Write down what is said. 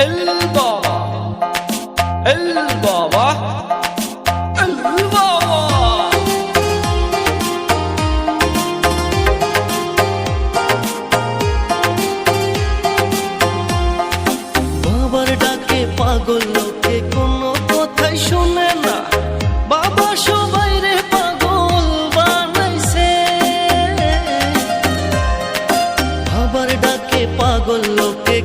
El Baba, El Baba, El Baba। বাবার ডাকে পাগল লোকে কোনো কথাই শুনে না, বাবা সবাই রে পাগল বানাইছে। বাবার ডাকে পাগল লোকে